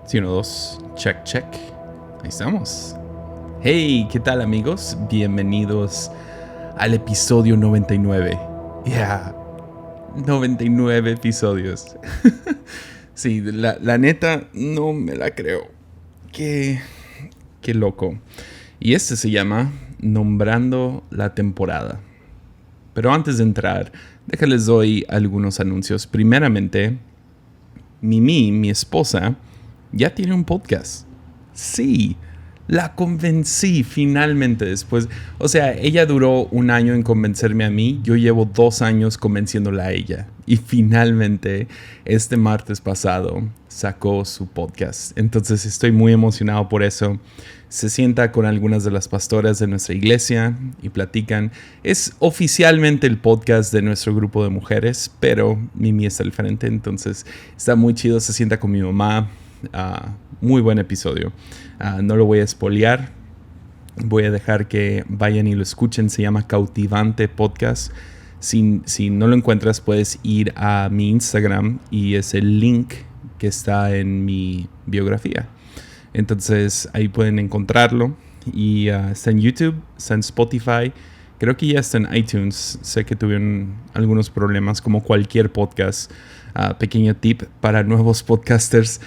Sí, uno, dos, check, check. Ahí estamos. Hey, ¿qué tal, amigos? Bienvenidos al episodio 99. Yeah, 99 episodios. Sí, la neta, no me la creo. Qué loco. Y este se llama Nombrando la temporada. Pero antes de entrar, déjales doy algunos anuncios. Primeramente, Mimi, mi esposa, ya tiene un podcast. Sí, la convencí finalmente después. O sea, ella duró 1 año en convencerme a mí. Yo llevo 2 años convenciéndola a ella. Y finalmente, este martes pasado, sacó su podcast. Entonces estoy muy emocionado por eso. Se sienta con algunas de las pastoras de nuestra iglesia y platican. Es oficialmente el podcast de nuestro grupo de mujeres, pero Mimi está al frente, entonces está muy chido. Se sienta con mi mamá. Muy buen episodio. No lo voy a espolear. Voy a dejar que vayan y lo escuchen. Se llama Cautivante Podcast. Si no lo encuentras, puedes ir a mi Instagram y es el link que está en mi biografía. Entonces ahí pueden encontrarlo. Y está en YouTube, está en Spotify. Creo que ya está en iTunes. Sé que tuvieron algunos problemas como cualquier podcast. Pequeño tip para nuevos podcasters.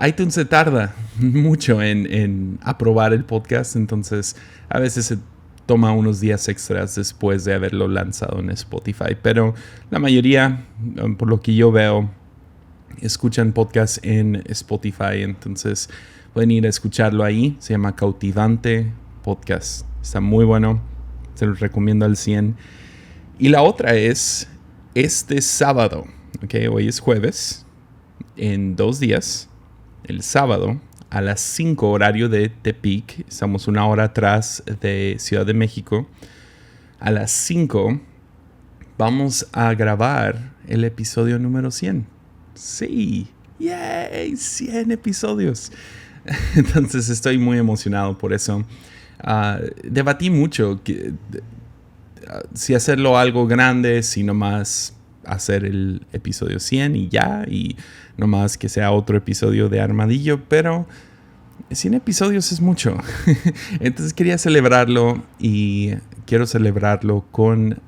iTunes se tarda mucho en aprobar el podcast. Entonces a veces se toma unos días extras después de haberlo lanzado en Spotify. Pero la mayoría, por lo que yo veo, escuchan podcast en Spotify. Entonces pueden ir a escucharlo ahí. Se llama Cautivante Podcast. Está muy bueno. Se los recomiendo al 100. Y la otra es este sábado. Okay, hoy es jueves. En 2 días, el sábado, a las 5 horario de Tepic. Estamos 1 hora atrás de Ciudad de México. A las 5 vamos a grabar el episodio número 100. Sí, ¡yay! 100 episodios. Entonces estoy muy emocionado por eso. Debatí mucho si hacerlo algo grande, si nomás hacer el episodio 100 y ya, y nomás que sea otro episodio de Armadillo, pero 100 episodios es mucho. Entonces quería celebrarlo y quiero celebrarlo con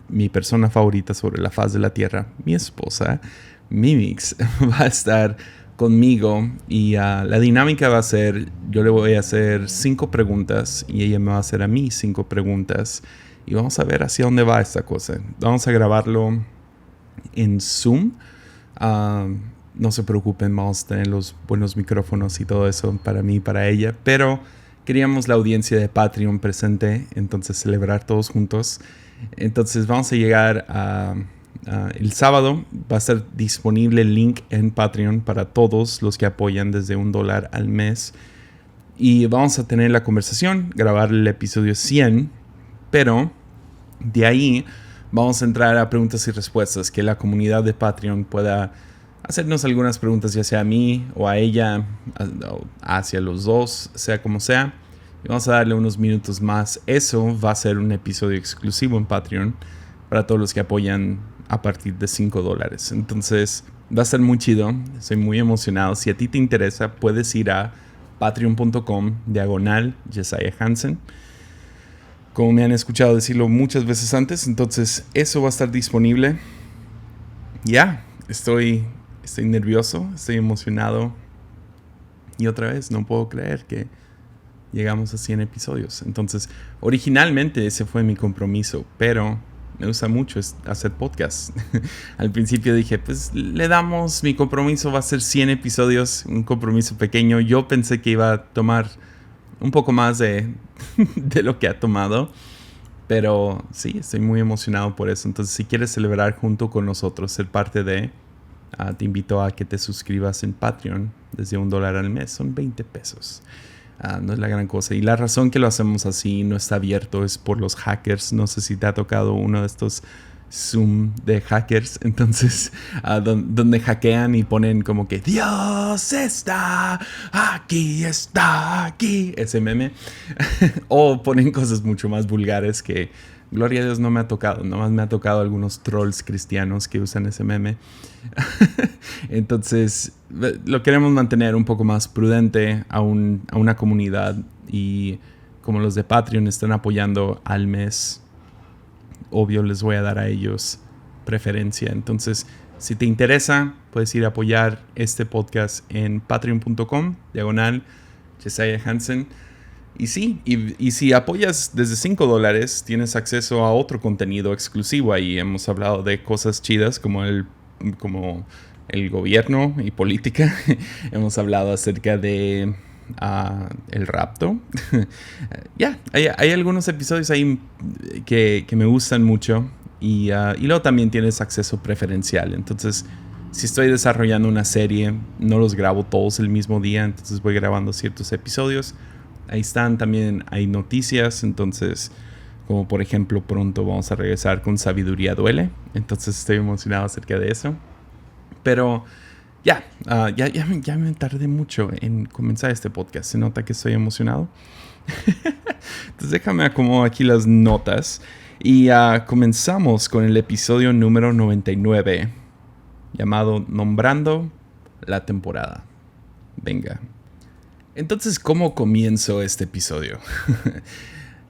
mi persona favorita sobre la faz de la tierra, mi esposa, Mimix. Va a estar conmigo y la dinámica va a ser, yo le voy a hacer 5 preguntas y ella me va a hacer a mí 5 preguntas y vamos a ver hacia dónde va esta cosa. Vamos a grabarlo en Zoom. No se preocupen, vamos a tener los buenos micrófonos y todo eso para mí y para ella, pero queríamos la audiencia de Patreon presente, entonces celebrar todos juntos. Entonces vamos a llegar a el sábado. Va a estar disponible el link en Patreon para todos los que apoyan desde $1 al mes. Y vamos a tener la conversación, grabar el episodio 100. Pero de ahí vamos a entrar a preguntas y respuestas. Que la comunidad de Patreon pueda hacernos algunas preguntas, ya sea a mí o a ella, hacia los dos, sea como sea. Y vamos a darle unos minutos más. Eso va a ser un episodio exclusivo en Patreon para todos los que apoyan a partir de $5. Entonces va a ser muy chido. Estoy muy emocionado. Si a ti te interesa, puedes ir a patreon.com/Jesiah Hansen. Como me han escuchado decirlo muchas veces antes, entonces eso va a estar disponible. Ya, estoy nervioso, estoy emocionado. Y otra vez, no puedo creer que llegamos a 100 episodios. Entonces, originalmente ese fue mi compromiso, pero me gusta mucho hacer podcast. Al principio dije, pues le damos, mi compromiso va a ser 100 episodios, un compromiso pequeño. Yo pensé que iba a tomar un poco más de lo que ha tomado, pero sí, estoy muy emocionado por eso. Entonces, si quieres celebrar junto con nosotros, ser parte de, te invito a que te suscribas en Patreon desde $1 al mes, son 20 pesos. No es la gran cosa. Y la razón que lo hacemos así, no está abierto, es por los hackers. No sé si te ha tocado uno de estos Zoom de hackers. Entonces, donde hackean y ponen como que Dios está aquí, ese meme. O ponen cosas mucho más vulgares que, gloria a Dios, no me ha tocado. Nomás me ha tocado algunos trolls cristianos que usan ese meme. Entonces, lo queremos mantener un poco más prudente a una comunidad. Y como los de Patreon están apoyando al mes, obvio les voy a dar a ellos preferencia. Entonces, si te interesa, puedes ir a apoyar este podcast en patreon.com/Jesiah Hansen. Y sí, y si apoyas desde $5, tienes acceso a otro contenido exclusivo ahí. Hemos hablado de cosas chidas como el gobierno y política. Hemos hablado acerca de el rapto. Hay algunos episodios ahí que me gustan mucho. Y luego también tienes acceso preferencial. Entonces, si estoy desarrollando una serie, no los grabo todos el mismo día. Entonces voy grabando ciertos episodios. Ahí están, también hay noticias. Entonces, como por ejemplo, pronto vamos a regresar con Sabiduría Duele. Entonces estoy emocionado acerca de eso. Pero ya me tardé mucho en comenzar este podcast. Se nota que estoy emocionado. Entonces déjame acomodar aquí las notas. Y comenzamos con el episodio número 99, llamado Nombrando la temporada. Venga. Entonces, ¿cómo comienzo este episodio?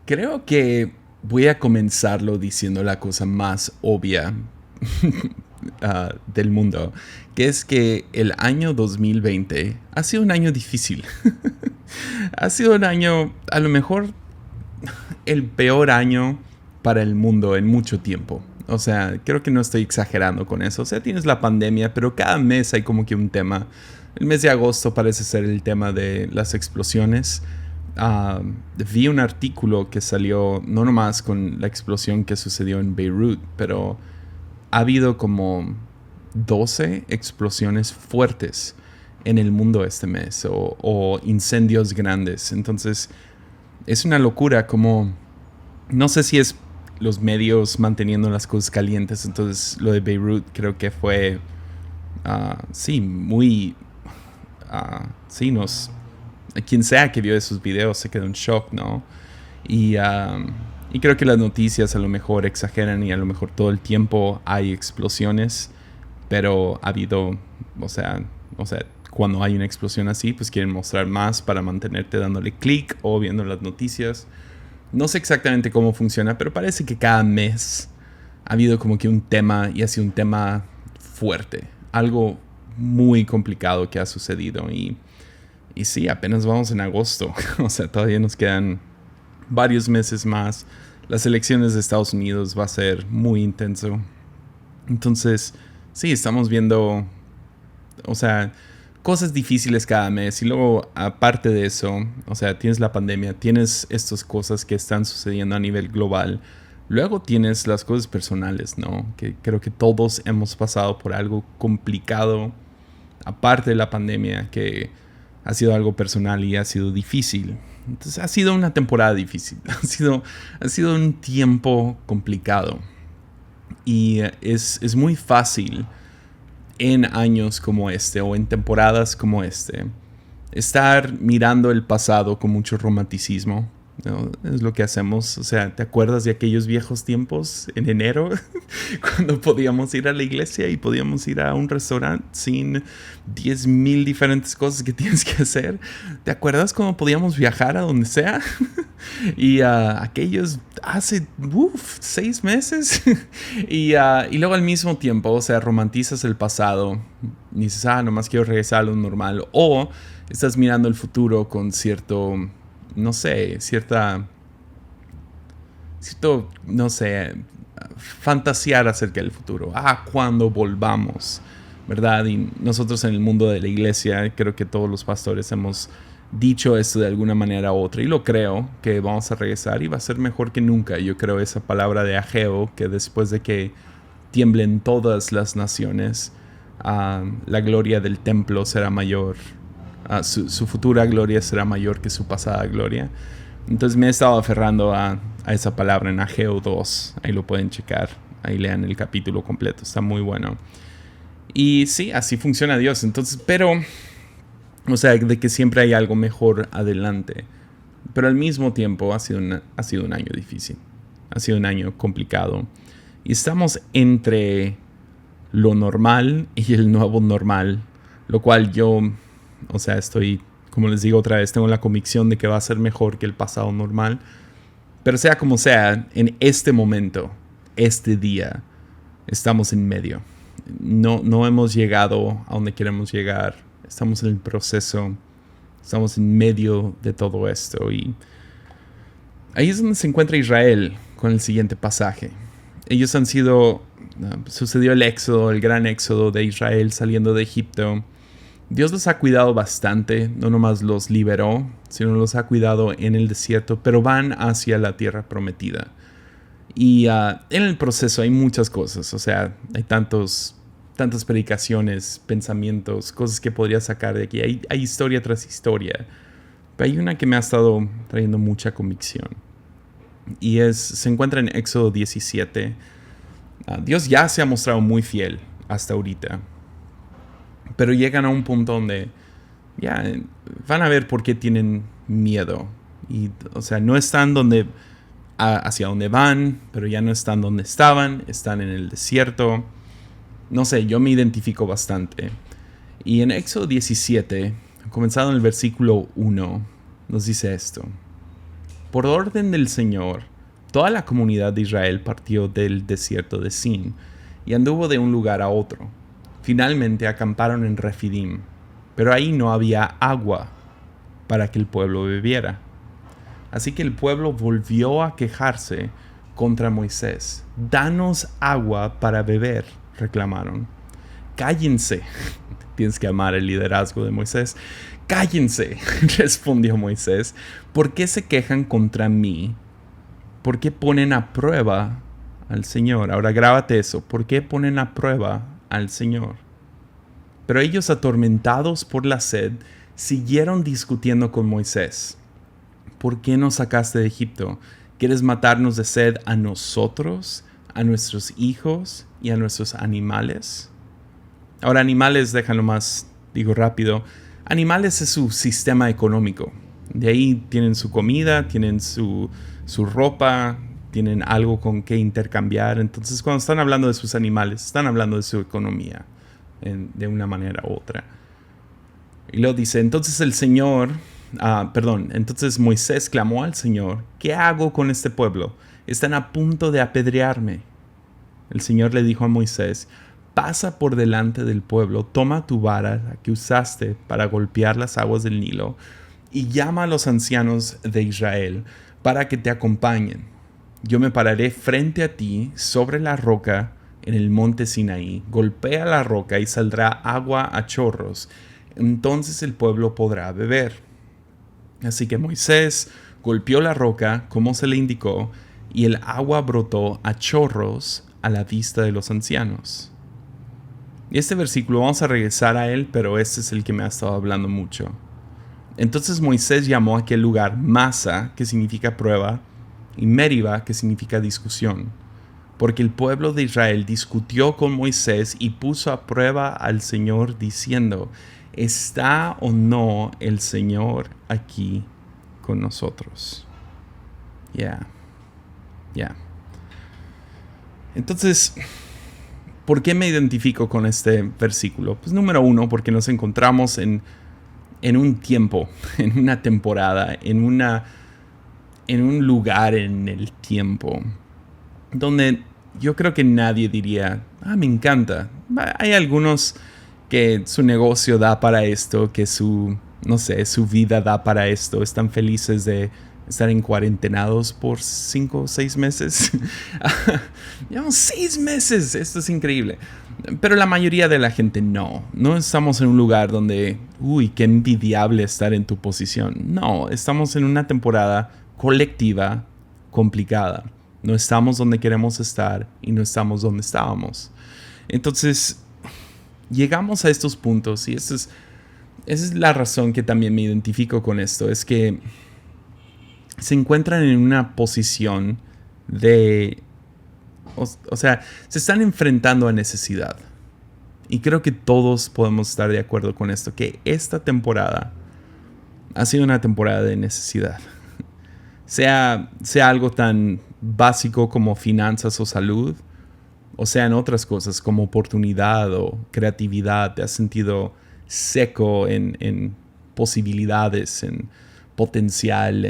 Creo que voy a comenzarlo diciendo la cosa más obvia del mundo, que es que el año 2020 ha sido un año difícil. Ha sido un año, a lo mejor, el peor año para el mundo en mucho tiempo. O sea, creo que no estoy exagerando con eso. O sea, tienes la pandemia, pero cada mes hay como que un tema. El mes de agosto parece ser el tema de las explosiones. Vi un artículo que salió no nomás con la explosión que sucedió en Beirut, pero ha habido como 12 explosiones fuertes en el mundo este mes, o incendios grandes. Entonces, es una locura como... No sé si es los medios manteniendo las cosas calientes. Entonces, lo de Beirut creo que fue... muy... quien sea que vio esos videos se quedó en shock, ¿no? Y creo que las noticias a lo mejor exageran y a lo mejor todo el tiempo hay explosiones, pero ha habido, o sea, cuando hay una explosión así, pues quieren mostrar más para mantenerte dándole clic o viendo las noticias. No sé exactamente cómo funciona, pero parece que cada mes ha habido como que un tema, y ha sido un tema fuerte, algo muy complicado que ha sucedido. Y sí, apenas vamos en agosto. O sea, todavía nos quedan varios meses más. Las elecciones de Estados Unidos va a ser muy intenso. Entonces, sí, estamos viendo, o sea, cosas difíciles cada mes. Y luego, aparte de eso, o sea, tienes la pandemia, tienes estas cosas que están sucediendo a nivel global. Luego tienes las cosas personales, ¿no? Que creo que todos hemos pasado por algo complicado, aparte de la pandemia, que ha sido algo personal y ha sido difícil. Entonces ha sido una temporada difícil. Ha sido un tiempo complicado. Y es muy fácil en años como este, o en temporadas como este, estar mirando el pasado con mucho romanticismo, ¿no? Es lo que hacemos. O sea, ¿te acuerdas de aquellos viejos tiempos en enero? Cuando podíamos ir a la iglesia y podíamos ir a un restaurante sin 10,000 diferentes cosas que tienes que hacer. ¿Te acuerdas cuando podíamos viajar a donde sea? Y aquellos hace 6 meses. Y luego al mismo tiempo, o sea, romantizas el pasado y dices, nomás quiero regresar a lo normal. O estás mirando el futuro con cierto, no sé, no sé, fantasear acerca del futuro. Cuando volvamos, ¿verdad? Y nosotros en el mundo de la iglesia, creo que todos los pastores hemos dicho esto de alguna manera u otra, y lo creo, que vamos a regresar y va a ser mejor que nunca. Yo creo esa palabra de Ageo, que después de que tiemblen todas las naciones, la gloria del templo será mayor, su futura gloria será mayor que su pasada gloria. Entonces me he estado aferrando a esa palabra en Ageo 2. Ahí lo pueden checar. Ahí lean el capítulo completo. Está muy bueno. Y sí, así funciona Dios. Entonces, pero, o sea, de que siempre hay algo mejor adelante. Pero al mismo tiempo ha sido un año difícil. Ha sido un año complicado. Y estamos entre lo normal y el nuevo normal, lo cual yo, estoy, como les digo otra vez, tengo la convicción de que va a ser mejor que el pasado normal. Pero sea como sea, en este momento, este día, estamos en medio. No hemos llegado a donde queremos llegar. Estamos en el proceso. Estamos en medio de todo esto. Y ahí es donde se encuentra Israel con el siguiente pasaje. Ellos han sido... sucedió el éxodo, el gran éxodo de Israel saliendo de Egipto. Dios los ha cuidado bastante, no nomás los liberó, sino los ha cuidado en el desierto, pero van hacia la tierra prometida. Y en el proceso hay muchas cosas, hay tantas predicaciones, pensamientos, cosas que podría sacar de aquí. Hay historia tras historia, pero hay una que me ha estado trayendo mucha convicción. Y se encuentra en Éxodo 17. Dios ya se ha mostrado muy fiel hasta ahorita. Pero llegan a un punto donde ya van a ver por qué tienen miedo. Y, no están hacia donde van, pero ya no están donde estaban, están en el desierto. No sé, yo me identifico bastante. Y en Éxodo 17, comenzado en el versículo 1, nos dice esto. Por orden del Señor, toda la comunidad de Israel partió del desierto de Sin y anduvo de un lugar a otro. Finalmente acamparon en Refidim, pero ahí no había agua para que el pueblo bebiera. Así que el pueblo volvió a quejarse contra Moisés. «Danos agua para beber», reclamaron. «Cállense». Tienes que amar el liderazgo de Moisés. «Cállense», respondió Moisés. «¿Por qué se quejan contra mí? ¿Por qué ponen a prueba al Señor?» Ahora grábate eso. ¿Por qué ponen a prueba al Señor? Pero ellos, atormentados por la sed, siguieron discutiendo con Moisés. ¿Por qué nos sacaste de Egipto? ¿Quieres matarnos de sed a nosotros, a nuestros hijos y a nuestros animales? Ahora, animales, déjalo más, digo rápido. Animales es su sistema económico. De ahí tienen su comida, tienen su ropa, tienen algo con que intercambiar. Entonces, cuando están hablando de sus animales, están hablando de su economía de una manera u otra. Y luego dice, entonces entonces Moisés clamó al Señor, ¿qué hago con este pueblo? Están a punto de apedrearme. El Señor le dijo a Moisés, pasa por delante del pueblo, toma tu vara que usaste para golpear las aguas del Nilo y llama a los ancianos de Israel para que te acompañen. Yo me pararé frente a ti sobre la roca en el monte Sinaí. Golpea la roca y saldrá agua a chorros. Entonces el pueblo podrá beber. Así que Moisés golpeó la roca como se le indicó y el agua brotó a chorros a la vista de los ancianos. Y este versículo vamos a regresar a él, pero este es el que me ha estado hablando mucho. Entonces Moisés llamó a aquel lugar Masa, que significa prueba, y Meriba, que significa discusión, porque el pueblo de Israel discutió con Moisés y puso a prueba al Señor diciendo, ¿está o no el Señor aquí con nosotros? Ya. Entonces, ¿por qué me identifico con este versículo? Pues número uno, porque nos encontramos en un tiempo, en una temporada, en un lugar en el tiempo, donde yo creo que nadie diría, me encanta. Hay algunos que su negocio da para esto, que su vida da para esto, están felices de estar en cuarentenados por 5 o 6 meses. Llevamos 6 meses, esto es increíble. Pero la mayoría de la gente no estamos en un lugar donde, qué envidiable estar en tu posición. No, estamos en una temporada colectiva complicada. No estamos donde queremos estar y no estamos donde estábamos. Entonces, llegamos a estos puntos y esa es la razón que también me identifico con esto. Es que se encuentran en una posición de... se están enfrentando a necesidad. Y creo que todos podemos estar de acuerdo con esto, que esta temporada ha sido una temporada de necesidad. Sea algo tan básico como finanzas o salud, o sea, en otras cosas como oportunidad o creatividad, te has sentido seco en posibilidades, en potencial,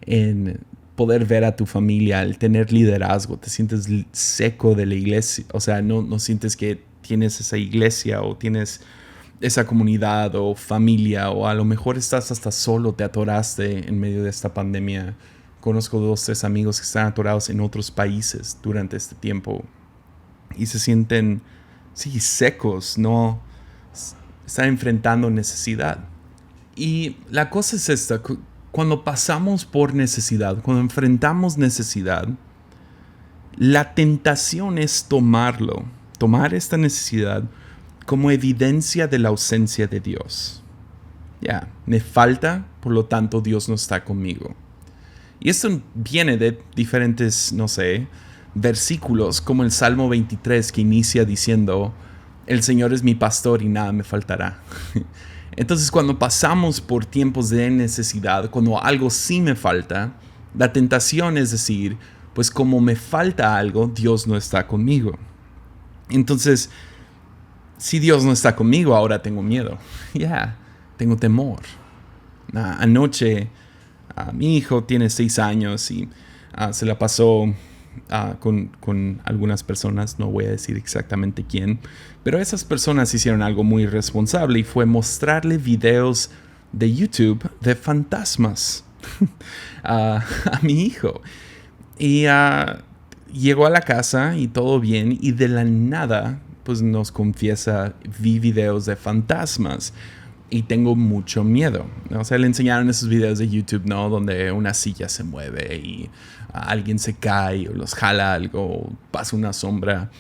en poder ver a tu familia, el tener liderazgo, te sientes seco de la iglesia, o sea, no sientes que tienes esa iglesia o tienes esa comunidad o familia, o a lo mejor estás hasta solo, te atoraste en medio de esta pandemia. Conozco 2, 3 amigos que están atorados en otros países durante este tiempo y se sienten, sí, secos, no están enfrentando necesidad. Y la cosa es esta, cuando pasamos por necesidad, cuando enfrentamos necesidad, la tentación es tomar esta necesidad como evidencia de la ausencia de Dios. Me falta, por lo tanto Dios no está conmigo. Y esto viene de diferentes, no sé, versículos, como el Salmo 23 que inicia diciendo, el Señor es mi pastor y nada me faltará. Entonces, cuando pasamos por tiempos de necesidad, cuando algo sí me falta, la tentación es decir, pues como me falta algo, Dios no está conmigo. Entonces, si Dios no está conmigo, ahora tengo miedo. Tengo temor. Anoche, mi hijo tiene 6 años y se la pasó con algunas personas, no voy a decir exactamente quién, pero esas personas hicieron algo muy irresponsable y fue mostrarle videos de YouTube de fantasmas a mi hijo. Y llegó a la casa y todo bien, y de la nada pues nos confiesa, vi videos de fantasmas y tengo mucho miedo. O sea, le enseñaron esos videos de YouTube, ¿no? Donde una silla se mueve y alguien se cae o los jala algo, o pasa una sombra.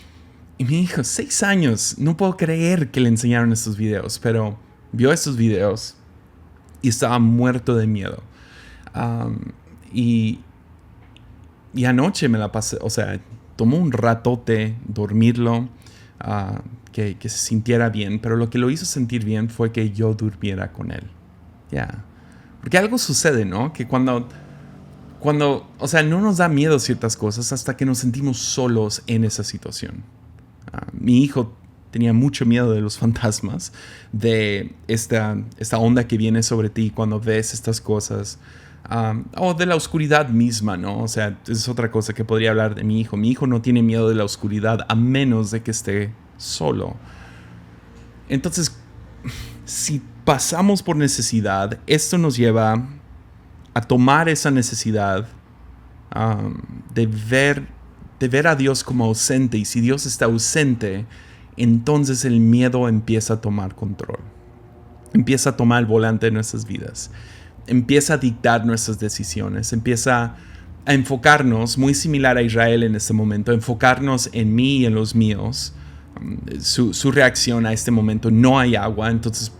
Y mi hijo, 6 años, no puedo creer que le enseñaron estos videos, pero vio estos videos y estaba muerto de miedo. Y anoche me la pasé, o sea, tomó un ratote dormirlo, que se sintiera bien, pero lo que lo hizo sentir bien fue que yo durmiera con él. Porque algo sucede, ¿no? Que cuando, o sea, no nos da miedo ciertas cosas hasta que nos sentimos solos en esa situación. Mi hijo tenía mucho miedo de los fantasmas, de esta onda que viene sobre ti cuando ves estas cosas. O de la oscuridad misma, ¿no? O sea, es otra cosa que podría hablar de mi hijo. Mi hijo no tiene miedo de la oscuridad a menos de que esté solo. Entonces, si pasamos por necesidad, esto nos lleva a tomar esa necesidad de ver a Dios como ausente. Y si Dios está ausente, entonces el miedo empieza a tomar control. Empieza a tomar el volante de nuestras vidas. Empieza a dictar nuestras decisiones, empieza a enfocarnos, muy similar a Israel en este momento, enfocarnos en mí y en los míos. Su reacción a este momento, no hay agua, entonces,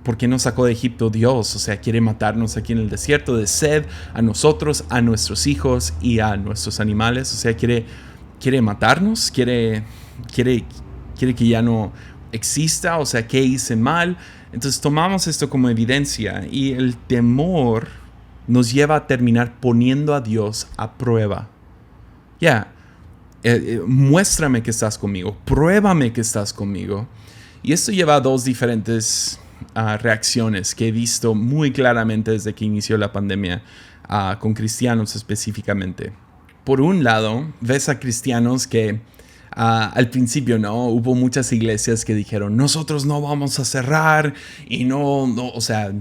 ¿por qué nos sacó de Egipto Dios? O sea, quiere matarnos aquí en el desierto de sed, a nosotros, a nuestros hijos y a nuestros animales. O sea, quiere matarnos, quiere que ya no exista, o sea, ¿qué hice mal? Entonces tomamos esto como evidencia y el temor nos lleva a terminar poniendo a Dios a prueba. Muéstrame que estás conmigo, pruébame que estás conmigo. Y esto lleva a 2 diferentes reacciones que he visto muy claramente desde que inició la pandemia, con cristianos específicamente. Por un lado, ves a cristianos que al principio, ¿no? Hubo muchas iglesias que dijeron, nosotros no vamos a cerrar y no, o sea,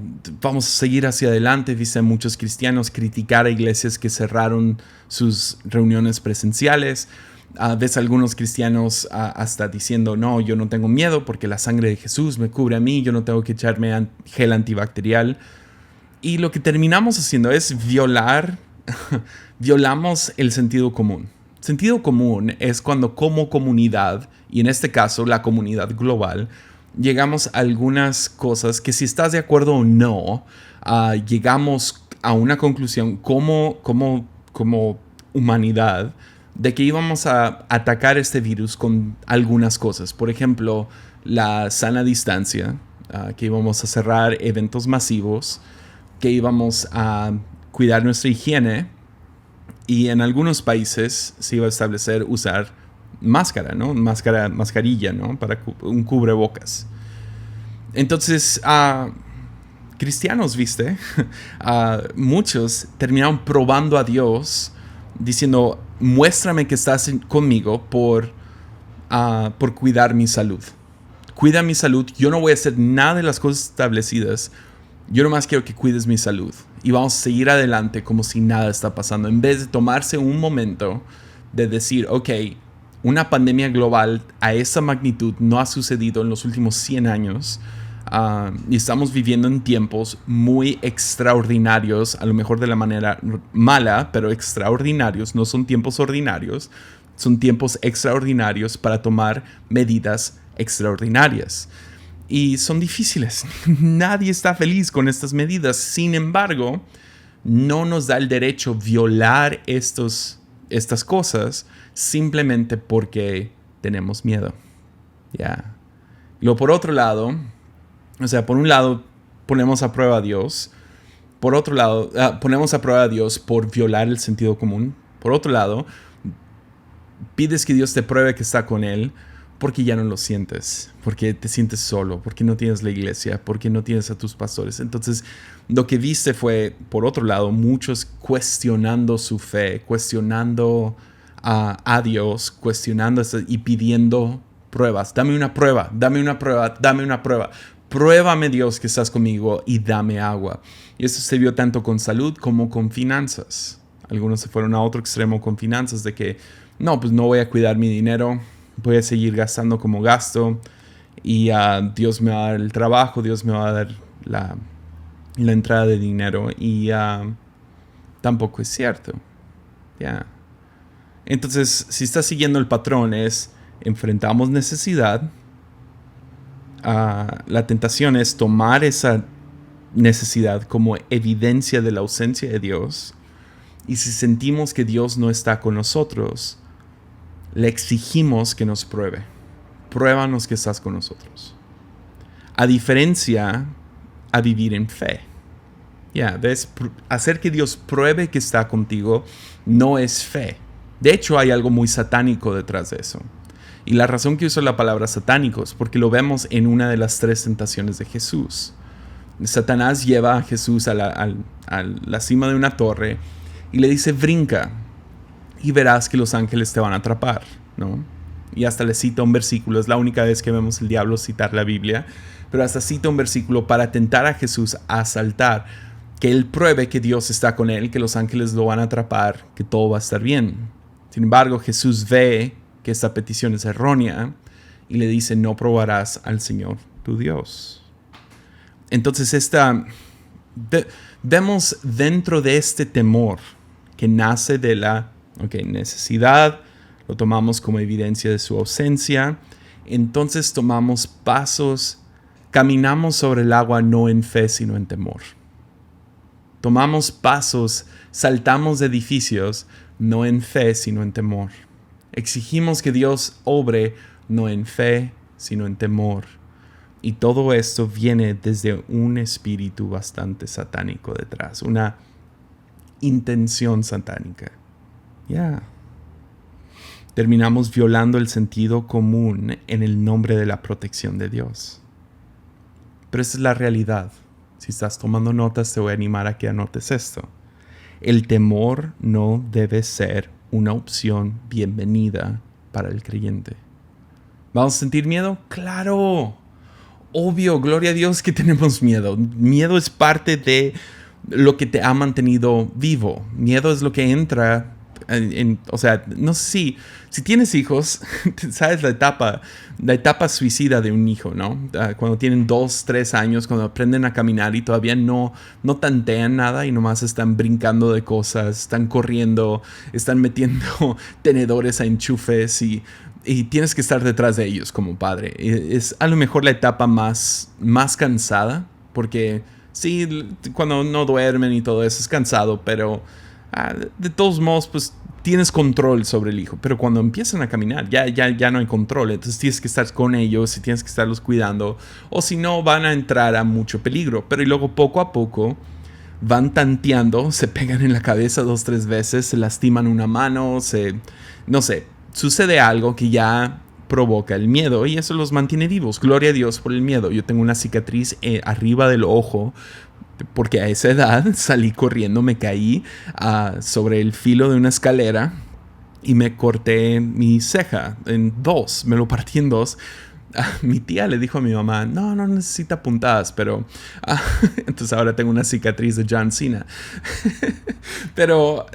vamos a seguir hacia adelante. Viste a muchos cristianos criticar a iglesias que cerraron sus reuniones presenciales. Ves a algunos cristianos hasta diciendo, no, yo no tengo miedo porque la sangre de Jesús me cubre a mí, yo no tengo que echarme gel antibacterial. Y lo que terminamos haciendo es violamos el sentido común. Sentido común es cuando como comunidad, y en este caso la comunidad global, llegamos a algunas cosas que si estás de acuerdo o no, llegamos a una conclusión como humanidad de que íbamos a atacar este virus con algunas cosas. Por ejemplo, la sana distancia, que íbamos a cerrar eventos masivos, que íbamos a cuidar nuestra higiene Y en algunos países se iba a establecer usar máscara, ¿no? Mascarilla, ¿no? Para un cubrebocas. Entonces, cristianos, ¿viste? Muchos terminaron probando a Dios, diciendo, muéstrame que estás conmigo por cuidar mi salud. Cuida mi salud, yo no voy a hacer nada de las cosas establecidas. Yo nomás quiero que cuides mi salud. Y vamos a seguir adelante como si nada está pasando. En vez de tomarse un momento de decir, ok, una pandemia global a esa magnitud no ha sucedido en los últimos 100 años. Y estamos viviendo en tiempos muy extraordinarios, a lo mejor de la manera mala, pero extraordinarios. No son tiempos ordinarios, son tiempos extraordinarios para tomar medidas extraordinarias. Y son difíciles. Nadie está feliz con estas medidas. Sin embargo, no nos da el derecho violar estas cosas simplemente porque tenemos miedo. Ya. Luego, por otro lado, o sea, por un lado, ponemos a prueba a Dios. Por otro lado, ponemos a prueba a Dios por violar el sentido común. Por otro lado, pides que Dios te pruebe que está con Él porque ya no lo sientes, porque te sientes solo, porque no tienes la iglesia, porque no tienes a tus pastores. Entonces, lo que viste fue, por otro lado, muchos cuestionando su fe, cuestionando a Dios, cuestionando y pidiendo pruebas. Dame una prueba, dame una prueba, dame una prueba. Pruébame, Dios, que estás conmigo y dame agua. Y eso se vio tanto con salud como con finanzas. Algunos se fueron a otro extremo con finanzas de que, no, pues no voy a cuidar mi dinero, voy a seguir gastando como gasto y Dios me va a dar el trabajo, Dios me va a dar la entrada de dinero y tampoco es cierto. Yeah. Entonces, si estás siguiendo el patrón es enfrentamos necesidad, la tentación es tomar esa necesidad como evidencia de la ausencia de Dios y si sentimos que Dios no está con nosotros, le exigimos que nos pruebe. Pruébanos que estás con nosotros. A diferencia a vivir en fe. ¿Ves? Hacer que Dios pruebe que está contigo no es fe. De hecho, hay algo muy satánico detrás de eso. Y la razón que uso la palabra satánico es porque lo vemos en una de las 3 tentaciones de Jesús. Satanás lleva a Jesús a la cima de una torre y le dice, brinca. Y verás que los ángeles te van a atrapar, ¿no? Y hasta le cita un versículo, es la única vez que vemos el diablo citar la Biblia, pero hasta cita un versículo para tentar a Jesús a asaltar, que él pruebe que Dios está con él, que los ángeles lo van a atrapar, que todo va a estar bien. Sin embargo, Jesús ve que esta petición es errónea y le dice, no probarás al Señor tu Dios. Entonces, vemos dentro de este temor que nace de la necesidad, lo tomamos como evidencia de su ausencia. Entonces tomamos pasos, caminamos sobre el agua no en fe, sino en temor. Tomamos pasos, saltamos de edificios, no en fe, sino en temor. Exigimos que Dios obre, no en fe, sino en temor. Y todo esto viene desde un espíritu bastante satánico detrás, una intención satánica. Terminamos violando el sentido común en el nombre de la protección de Dios. Pero esa es la realidad. Si estás tomando notas, te voy a animar a que anotes esto. El temor no debe ser una opción bienvenida para el creyente. ¿Vamos a sentir miedo? ¡Claro! Obvio, gloria a Dios que tenemos miedo. Miedo es parte de lo que te ha mantenido vivo. Miedo es lo que entra o sea, no sé si tienes hijos, sabes la etapa suicida de un hijo, ¿no? Cuando tienen 2, 3 años, cuando aprenden a caminar y todavía no tantean nada y nomás están brincando de cosas, están corriendo, están metiendo tenedores a enchufes y tienes que estar detrás de ellos como padre. Es a lo mejor la etapa más cansada, porque sí, cuando no duermen y todo eso es cansado, pero de todos modos, pues tienes control sobre el hijo. Pero cuando empiezan a caminar, ya no hay control. Entonces tienes que estar con ellos y tienes que estarlos cuidando. O si no, van a entrar a mucho peligro. Pero y luego poco a poco van tanteando, se pegan en la cabeza 2, 3 veces, se lastiman una mano, no sé, sucede algo que ya provoca el miedo y eso los mantiene vivos. Gloria a Dios por el miedo. Yo tengo una cicatriz arriba del ojo porque a esa edad salí corriendo, me caí sobre el filo de una escalera y me corté mi ceja en 2, me lo partí en 2. Mi tía le dijo a mi mamá, no necesita puntadas, pero entonces ahora tengo una cicatriz de John Cena. Pero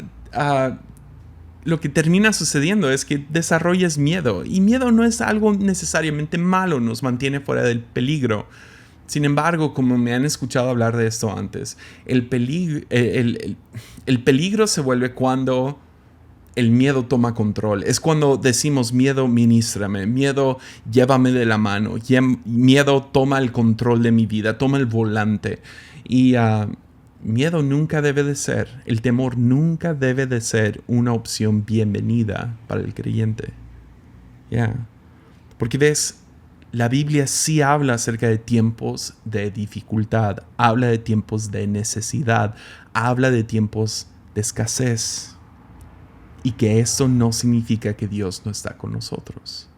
lo que termina sucediendo es que desarrollas miedo, y miedo no es algo necesariamente malo, nos mantiene fuera del peligro. Sin embargo, como me han escuchado hablar de esto antes, el peligro se vuelve cuando el miedo toma control. Es cuando decimos, miedo, ministrame, miedo, llévame de la mano, miedo, toma el control de mi vida, toma el volante. Y miedo nunca debe de ser, el temor nunca debe de ser una opción bienvenida para el creyente. Porque ves, la Biblia sí habla acerca de tiempos de dificultad, habla de tiempos de necesidad, habla de tiempos de escasez. Y que eso no significa que Dios no está con nosotros.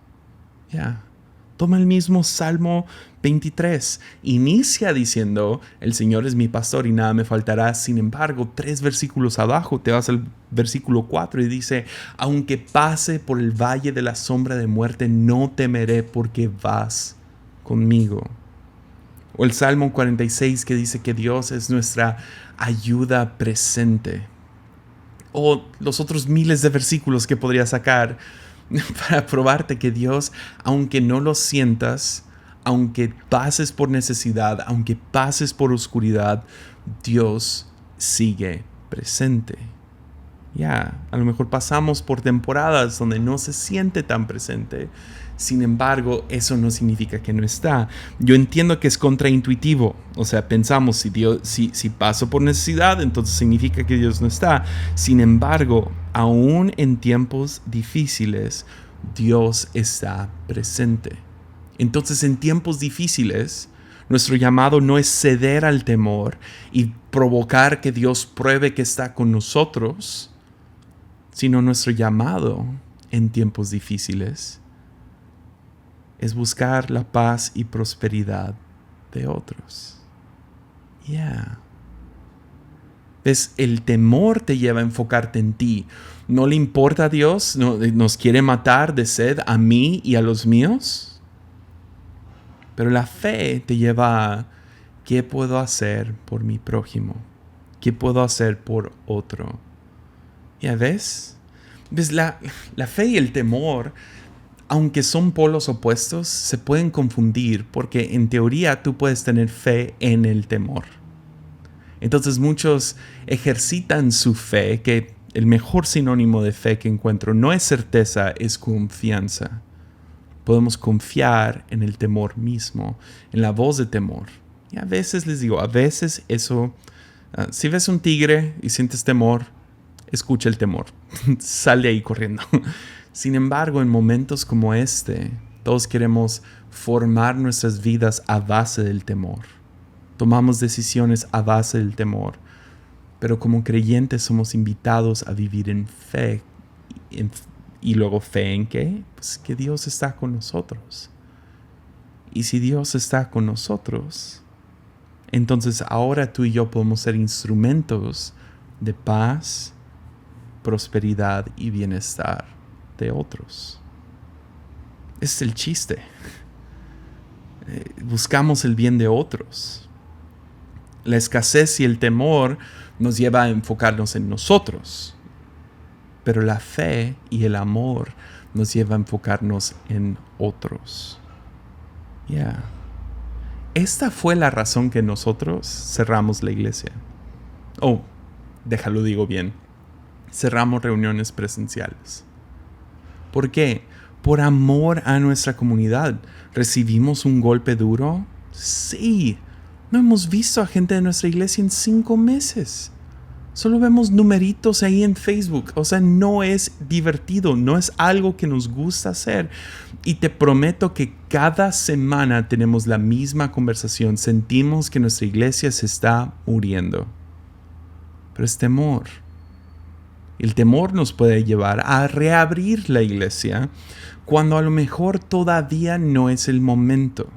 Toma el mismo Salmo 23. Inicia diciendo, el Señor es mi pastor y nada me faltará. Sin embargo, 3 versículos abajo te vas al versículo 4 y dice, aunque pase por el valle de la sombra de muerte, no temeré porque vas conmigo. O el Salmo 46 que dice que Dios es nuestra ayuda presente. O los otros miles de versículos que podría sacar para probarte que Dios, aunque no lo sientas, aunque pases por necesidad, aunque pases por oscuridad, Dios sigue presente. A lo mejor pasamos por temporadas donde no se siente tan presente. Sin embargo, eso no significa que no está. Yo entiendo que es contraintuitivo. O sea, pensamos, si paso por necesidad, entonces significa que Dios no está. Sin embargo, aún en tiempos difíciles, Dios está presente. Entonces, en tiempos difíciles, nuestro llamado no es ceder al temor y provocar que Dios pruebe que está con nosotros, sino nuestro llamado en tiempos difíciles es buscar la paz y prosperidad de otros. ¿Ves? El temor te lleva a enfocarte en ti. ¿No le importa a Dios? ¿Nos quiere matar de sed a mí y a los míos? Pero la fe te lleva a ¿qué puedo hacer por mi prójimo? ¿Qué puedo hacer por otro? ¿Ves? La fe y el temor, aunque son polos opuestos, se pueden confundir porque en teoría tú puedes tener fe en el temor. Entonces muchos ejercitan su fe, que el mejor sinónimo de fe que encuentro no es certeza, es confianza. Podemos confiar en el temor mismo, en la voz de temor. Y a veces les digo, a veces eso, si ves un tigre y sientes temor, escucha el temor, sal de ahí corriendo. Sin embargo, en momentos como este, todos queremos formar nuestras vidas a base del temor. Tomamos decisiones a base del temor. Pero como creyentes somos invitados a vivir en fe. ¿Y luego fe en qué? Pues que Dios está con nosotros. Y si Dios está con nosotros, entonces ahora tú y yo podemos ser instrumentos de paz, prosperidad y bienestar de otros. Ese es el chiste. Buscamos el bien de otros. La escasez y el temor nos lleva a enfocarnos en nosotros, pero la fe y el amor nos lleva a enfocarnos en otros. Esta fue la razón que nosotros cerramos la iglesia. Déjalo digo bien. Cerramos reuniones presenciales. ¿Por qué? Por amor a nuestra comunidad. ¿Recibimos un golpe duro? Sí. No hemos visto a gente de nuestra iglesia en 5 meses. Solo vemos numeritos ahí en Facebook. O sea, no es divertido, no es algo que nos gusta hacer. Y te prometo que cada semana tenemos la misma conversación. Sentimos que nuestra iglesia se está muriendo. pero es temor. El temor nos puede llevar a reabrir la iglesia cuando a lo mejor todavía no es el momento.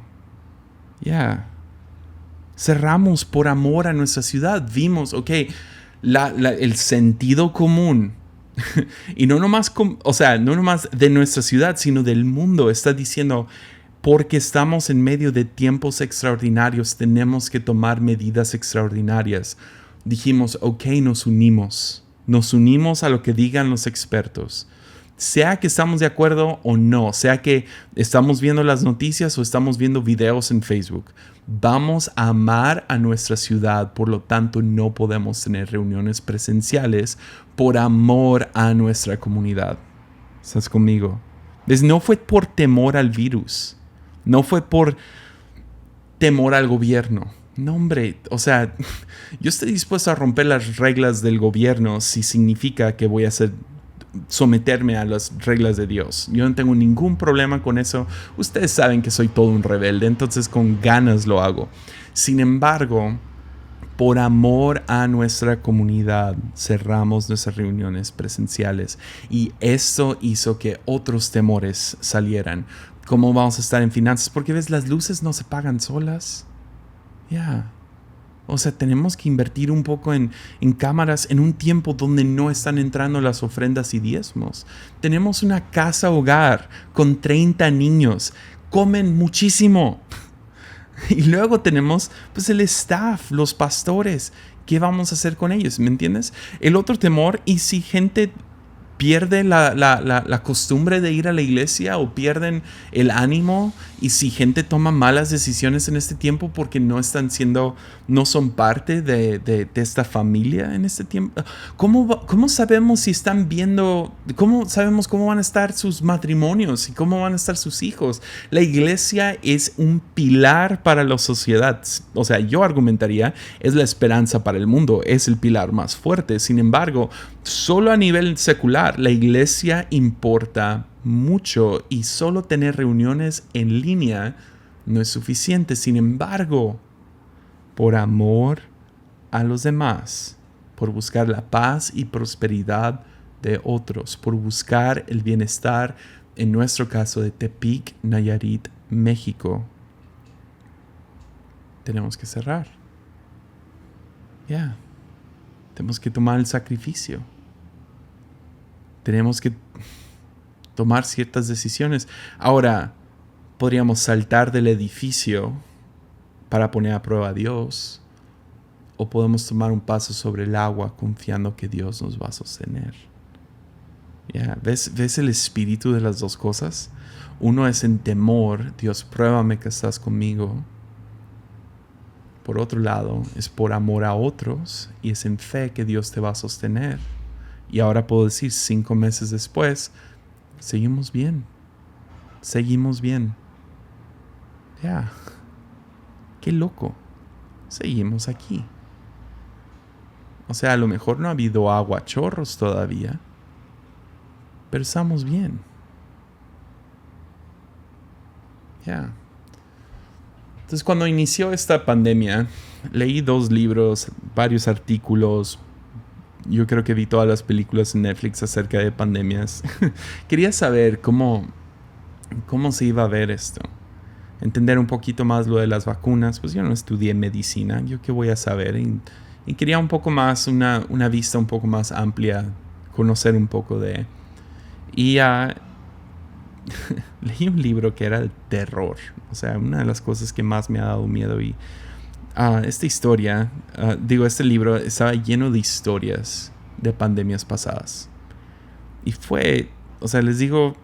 Cerramos por amor a nuestra ciudad. Vimos, el sentido común. Y no nomás, no nomás de nuestra ciudad, sino del mundo. Está diciendo, porque estamos en medio de tiempos extraordinarios, tenemos que tomar medidas extraordinarias. Dijimos, nos unimos. Nos unimos a lo que digan los expertos. Sea que estamos de acuerdo o no, sea que estamos viendo las noticias o estamos viendo videos en Facebook. Vamos a amar a nuestra ciudad, por lo tanto no podemos tener reuniones presenciales por amor a nuestra comunidad. ¿Estás conmigo? No fue por temor al virus, no fue por temor al gobierno. No, hombre, yo estoy dispuesto a romper las reglas del gobierno si significa que voy a someterme a las reglas de Dios. Yo no tengo ningún problema con eso. Ustedes saben que soy todo un rebelde, entonces con ganas lo hago. Sin embargo, por amor a nuestra comunidad, cerramos nuestras reuniones presenciales y esto hizo que otros temores salieran. ¿Cómo vamos a estar en finanzas? Porque ves, las luces no se pagan solas. Tenemos que invertir un poco en cámaras en un tiempo donde no están entrando las ofrendas y diezmos. Tenemos una casa hogar con 30 niños. Comen muchísimo. Y luego tenemos el staff, los pastores. ¿Qué vamos a hacer con ellos? ¿Me entiendes? El otro temor, ¿y si gente pierde la costumbre de ir a la iglesia o pierden el ánimo? Y si gente toma malas decisiones en este tiempo porque no son parte de esta familia en este tiempo. ¿Cómo sabemos si están viendo, cómo sabemos cómo van a estar sus matrimonios y cómo van a estar sus hijos? La iglesia es un pilar para la sociedad. Yo argumentaría, es la esperanza para el mundo, es el pilar más fuerte. Sin embargo, solo a nivel secular, la iglesia importa mucho y solo tener reuniones en línea no es suficiente. Sin embargo, por amor a los demás, por buscar la paz y prosperidad de otros, por buscar el bienestar, en nuestro caso de Tepic, Nayarit, México, tenemos que cerrar. Tenemos que tomar el sacrificio. Tenemos que tomar ciertas decisiones. Ahora, podríamos saltar del edificio para poner a prueba a Dios, o podemos tomar un paso sobre el agua confiando que Dios nos va a sostener. ¿Ves el espíritu de las dos cosas? Uno es en temor, Dios, pruébame que estás conmigo. Por otro lado, es por amor a otros y es en fe que Dios te va a sostener. Y ahora puedo decir, 5 meses después, seguimos bien. Qué loco. Seguimos aquí. A lo mejor no ha habido agua a chorros todavía, pero estamos bien. Entonces, cuando inició esta pandemia, leí 2 libros, varios artículos. Yo creo que vi todas las películas en Netflix acerca de pandemias. Quería saber cómo se iba a ver esto. Entender un poquito más lo de las vacunas. Pues yo no estudié medicina. ¿Yo qué voy a saber? Y quería un poco más, una vista un poco más amplia. Conocer un poco de... Y leí un libro que era el terror. Una de las cosas que más me ha dado miedo. Y este libro estaba lleno de historias de pandemias pasadas. Y fue, les digo,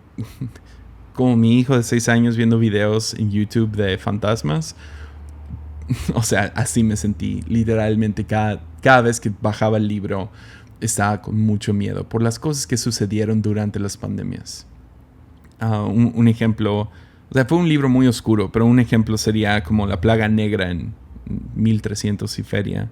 como mi hijo de 6 años viendo videos en YouTube de fantasmas. Así me sentí. Literalmente cada vez que bajaba el libro estaba con mucho miedo por las cosas que sucedieron durante las pandemias. Un ejemplo, fue un libro muy oscuro, pero un ejemplo sería como la plaga negra en 1300 y feria,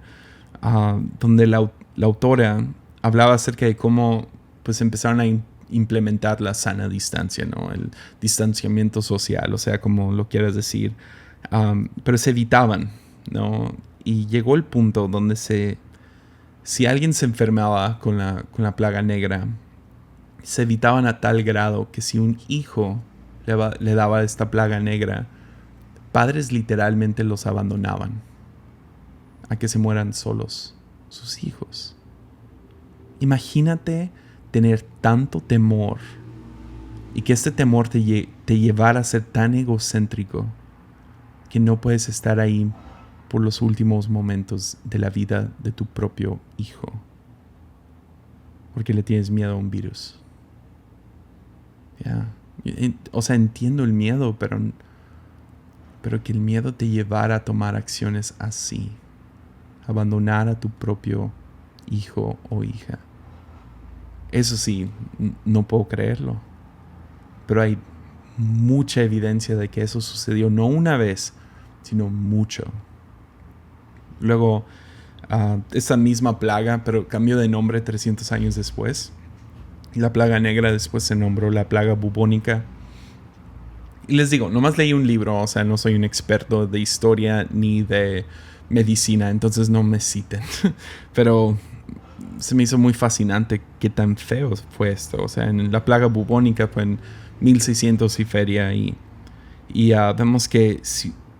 donde la autora hablaba acerca de cómo pues empezaron a implementar la sana distancia, ¿no? El distanciamiento social, como lo quieras decir, pero se evitaban, ¿no? Y llegó el punto donde se Si alguien se enfermaba con la plaga negra, se evitaban a tal grado que si un hijo le daba esta plaga negra, padres literalmente los abandonaban a que se mueran solos sus hijos. Imagínate tener tanto temor y que este temor te llevara a ser tan egocéntrico que no puedes estar ahí por los últimos momentos de la vida de tu propio hijo porque le tienes miedo a un virus. O sea, entiendo el miedo, pero que el miedo te llevara a tomar acciones así, abandonar a tu propio hijo o hija. Eso sí, no puedo creerlo, pero hay mucha evidencia de que eso sucedió no una vez, sino mucho. Luego, esa misma plaga, pero cambió de nombre 300 años después. La plaga negra después se nombró la plaga bubónica. Y les digo, nomás leí un libro, o sea, no soy un experto de historia ni de medicina, entonces no me citen. Pero se me hizo muy fascinante qué tan feo fue esto. O sea, en la plaga bubónica fue en 1600 y feria, y vemos que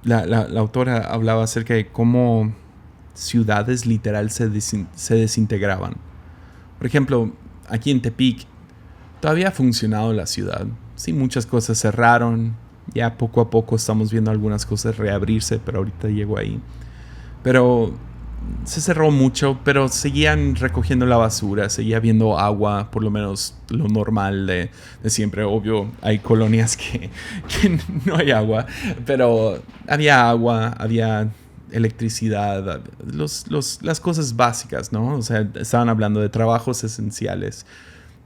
la autora hablaba acerca de cómo ciudades literal se desintegraban. Por ejemplo, aquí en Tepic todavía ha funcionado la ciudad. Sí, muchas cosas cerraron. Ya poco a poco estamos viendo algunas cosas reabrirse, pero ahorita llego ahí. Pero se cerró mucho, pero seguían recogiendo la basura, seguía habiendo agua, por lo menos lo normal de siempre. Obvio, hay colonias que no hay agua, pero había agua, había electricidad, las cosas básicas, ¿no? O sea, estaban hablando de trabajos esenciales.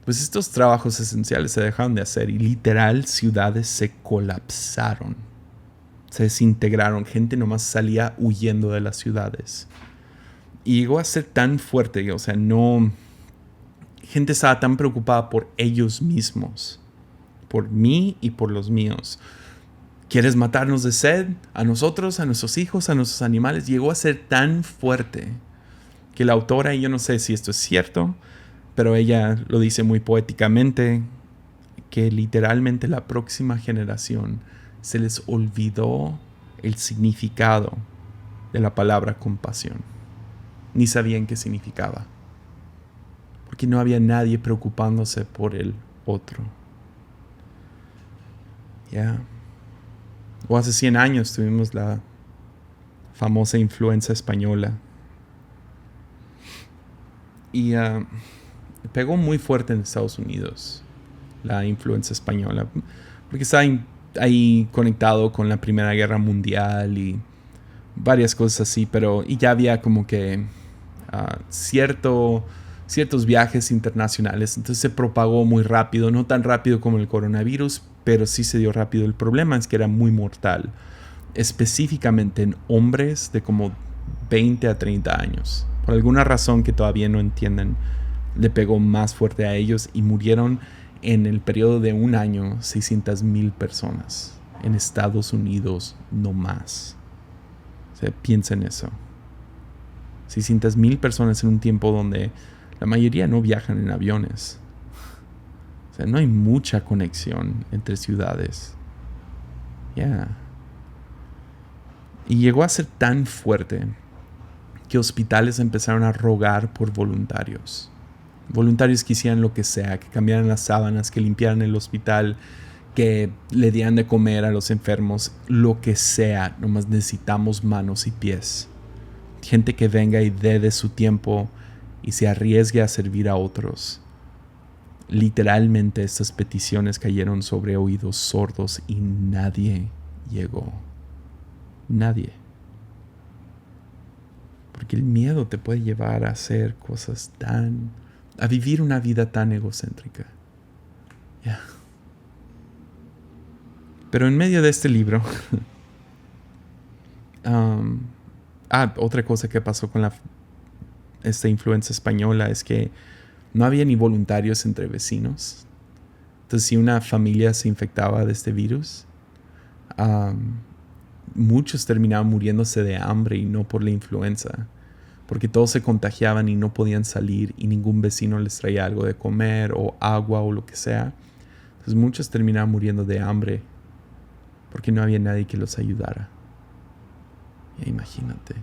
Pues estos trabajos esenciales se dejaron de hacer y literal ciudades se colapsaron, se desintegraron, gente nomás salía huyendo de las ciudades. Y llegó a ser tan fuerte, o sea, gente estaba tan preocupada por ellos mismos, por mí y por los míos. ¿Quieres matarnos de sed? A nosotros, a nuestros hijos, a nuestros animales. Llegó a ser tan fuerte que la autora, y yo no sé si esto es cierto, pero ella lo dice muy poéticamente, que literalmente la próxima generación se les olvidó el significado de la palabra compasión. Ni sabían qué significaba, porque no había nadie preocupándose por el otro. O hace 100 años tuvimos la famosa influenza española. Y pegó muy fuerte en Estados Unidos la influenza española, porque estaba ahí conectado con la Primera Guerra Mundial y varias cosas así, y ya había como que ciertos viajes internacionales, entonces se propagó muy rápido, no tan rápido como el coronavirus, pero sí se dio rápido. El problema es que era muy mortal, específicamente en hombres de como 20 a 30 años. Por alguna razón que todavía no entienden, le pegó más fuerte a ellos y murieron en el periodo de un año 600,000 personas en Estados Unidos, no más. O sea, piensa en eso. 600,000 personas en un tiempo donde la mayoría no viajan en aviones. O sea, no hay mucha conexión entre ciudades. Y llegó a ser tan fuerte que hospitales empezaron a rogar por voluntarios. Voluntarios que hicieran lo que sea, que cambiaran las sábanas, que limpiaran el hospital, que le dieran de comer a los enfermos, lo que sea. Nomás necesitamos manos y pies. Gente que venga y dé de su tiempo y se arriesgue a servir a otros. Literalmente estas peticiones cayeron sobre oídos sordos y nadie llegó. Nadie. Porque el miedo te puede llevar a hacer cosas a vivir una vida tan egocéntrica. Pero en medio de este libro, otra cosa que pasó con esta influenza española es que no había ni voluntarios entre vecinos. Entonces, si una familia se infectaba de este virus, muchos terminaban muriéndose de hambre y no por la influenza. porque todos se contagiaban y no podían salir y ningún vecino les traía algo de comer o agua o lo que sea. Entonces muchos terminaban muriendo de hambre porque no había nadie que los ayudara. Ya imagínate.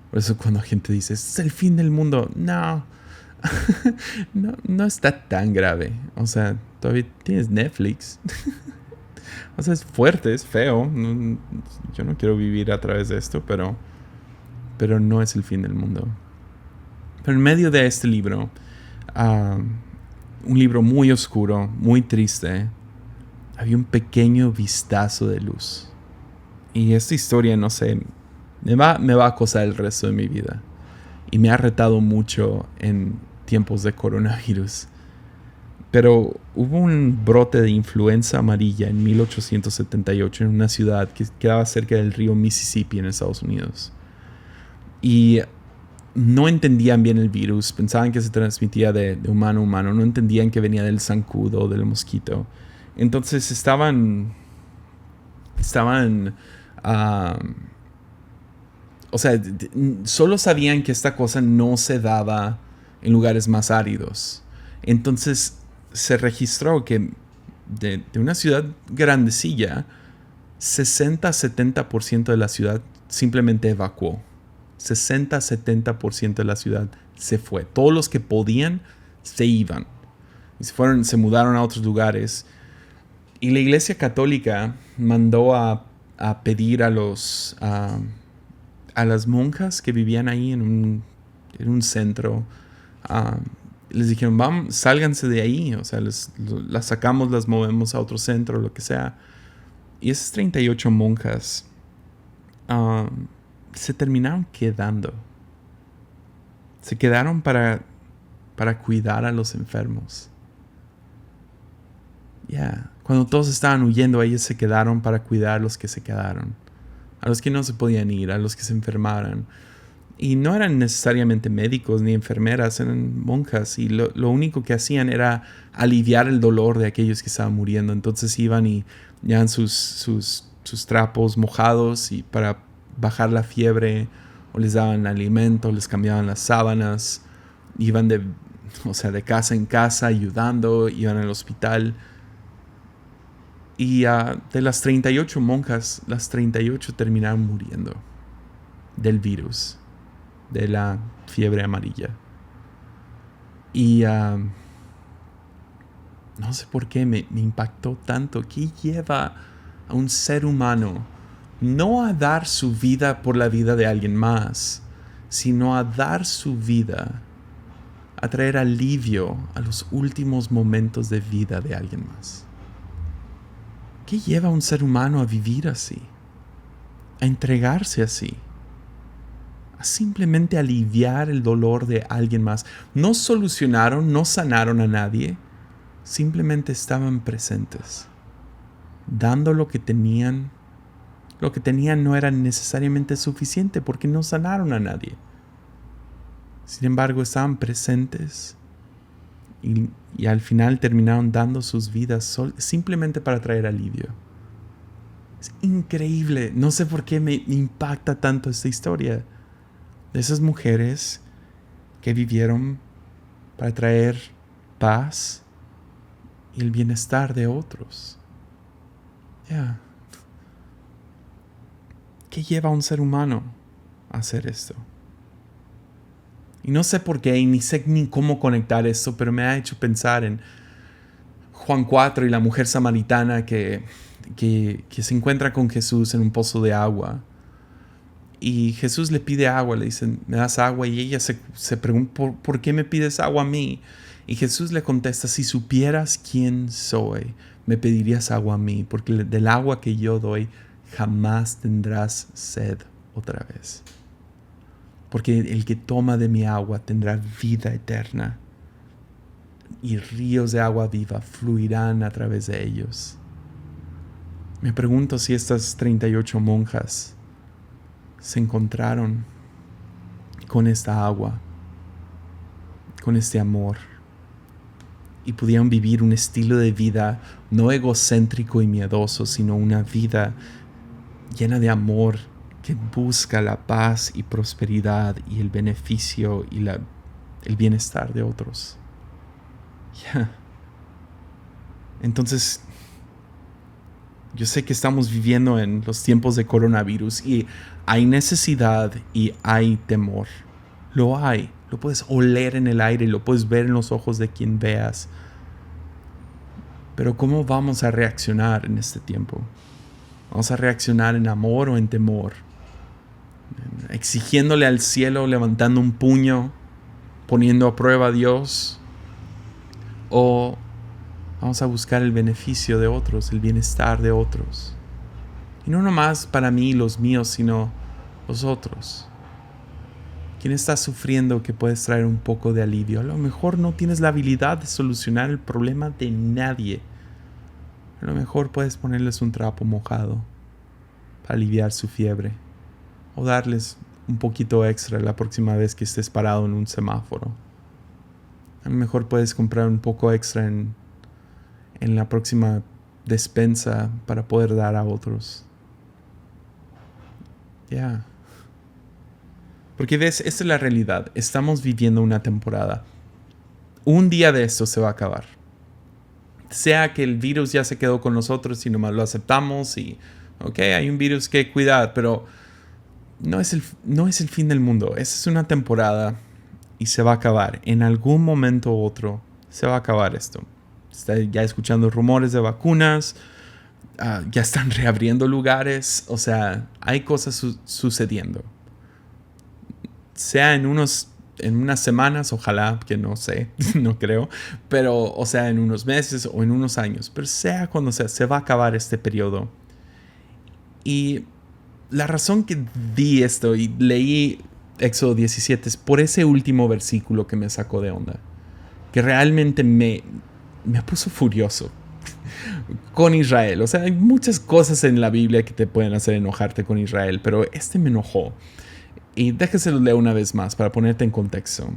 Por eso cuando la gente dice, es el fin del mundo, no. No está tan grave. O sea, todavía tienes Netflix. O sea, es fuerte, es feo. Yo no quiero vivir a través de esto, pero no es el fin del mundo. Pero en medio de este libro, un libro muy oscuro, muy triste, había un pequeño vistazo de luz. Y esta historia, no sé, me va a acosar el resto de mi vida. Y me ha retado mucho en tiempos de coronavirus. Pero hubo un brote de influenza amarilla en 1878 en una ciudad que quedaba cerca del río Mississippi en Estados Unidos. Y no entendían bien el virus, pensaban que se transmitía de humano a humano, no entendían que venía del zancudo o del mosquito. Entonces estaban o sea, solo sabían que esta cosa no se daba en lugares más áridos. Entonces se registró que de una ciudad grandecilla, 60-70% de la ciudad simplemente evacuó. 60-70% de la ciudad se fue. Todos los que podían se iban. Y se mudaron a otros lugares. Y la Iglesia Católica mandó a pedir a las monjas que vivían ahí en un centro. Les dijeron, vamos, sálganse de ahí. O sea, las sacamos, las movemos a otro centro, lo que sea. Y esas 38 monjas se terminaron quedando. Se quedaron para cuidar a los enfermos. Cuando todos estaban huyendo, ellos se quedaron para cuidar a los que se quedaron. A los que no se podían ir, a los que se enfermaran. Y no eran necesariamente médicos ni enfermeras, eran monjas. Y lo único que hacían era aliviar el dolor de aquellos que estaban muriendo. Entonces iban y llevaban sus trapos mojados y para bajar la fiebre, o les daban alimento, les cambiaban las sábanas. Iban de casa en casa ayudando, iban al hospital. Y de las 38 monjas, las 38 terminaron muriendo del virus, de la fiebre amarilla. Y no sé por qué me impactó tanto. ¿Qué lleva a un ser humano no a dar su vida por la vida de alguien más, sino a dar su vida, a traer alivio a los últimos momentos de vida de alguien más? ¿Qué lleva a un ser humano a vivir así? A entregarse así. A simplemente aliviar el dolor de alguien más. No solucionaron, no sanaron a nadie. Simplemente estaban presentes. Dando lo que tenían. Lo que tenían no era necesariamente suficiente porque no sanaron a nadie. Sin embargo, estaban presentes. Y al final terminaron dando sus vidas simplemente para traer alivio. Es increíble. No sé por qué me impacta tanto esta historia de esas mujeres que vivieron para traer paz y el bienestar de otros. ¿Qué lleva a un ser humano a hacer esto? Y no sé por qué, y ni sé ni cómo conectar esto, pero me ha hecho pensar en Juan 4 y la mujer samaritana que se encuentra con Jesús en un pozo de agua. Y Jesús le pide agua, le dice, ¿me das agua? Y ella se pregunta, ¿por qué me pides agua a mí? Y Jesús le contesta, si supieras quién soy, me pedirías agua a mí, porque del agua que yo doy jamás tendrás sed otra vez. Porque el que toma de mi agua tendrá vida eterna, y ríos de agua viva fluirán a través de ellos. Me pregunto si estas 38 monjas se encontraron con esta agua, con este amor, y pudieron vivir un estilo de vida no egocéntrico y miedoso, sino una vida llena de amor que busca la paz y prosperidad y el beneficio y el bienestar de otros. Yeah. Entonces, yo sé que estamos viviendo en los tiempos de coronavirus y hay necesidad y hay temor. Lo hay. Lo puedes oler en el aire, lo puedes ver en los ojos de quien veas. Pero ¿cómo vamos a reaccionar en este tiempo? ¿Vamos a reaccionar en amor o en temor? ¿Exigiéndole al cielo, levantando un puño, poniendo a prueba a Dios? ¿O vamos a buscar el beneficio de otros, el bienestar de otros? Y no nomás para mí, los míos, sino los otros. ¿Quién está sufriendo que puedes traer un poco de alivio? A lo mejor no tienes la habilidad de solucionar el problema de nadie. A lo mejor puedes ponerles un trapo mojado para aliviar su fiebre. O darles un poquito extra la próxima vez que estés parado en un semáforo. A lo mejor puedes comprar un poco extra en la próxima despensa para poder dar a otros. Ya. Porque ves, esta es la realidad. Estamos viviendo una temporada. Un día de esto se va a acabar. Sea que el virus ya se quedó con nosotros y nomás lo aceptamos y, ok, hay un virus que cuidar, pero no es el fin del mundo. Esta es una temporada y se va a acabar. En algún momento u otro se va a acabar esto. Está ya escuchando rumores de vacunas. Ya están reabriendo lugares. O sea, hay cosas sucediendo. Sea en unas semanas, ojalá, que no sé, no creo, pero o sea en unos meses o en unos años, pero sea cuando sea, se va a acabar este periodo. Y la razón que di esto y leí Éxodo 17 es por ese último versículo que me sacó de onda, que realmente me puso furioso con Israel. O sea, hay muchas cosas en la Biblia que te pueden hacer enojarte con Israel, pero este me enojó. Y déjeselo leer una vez más para ponerte en contexto.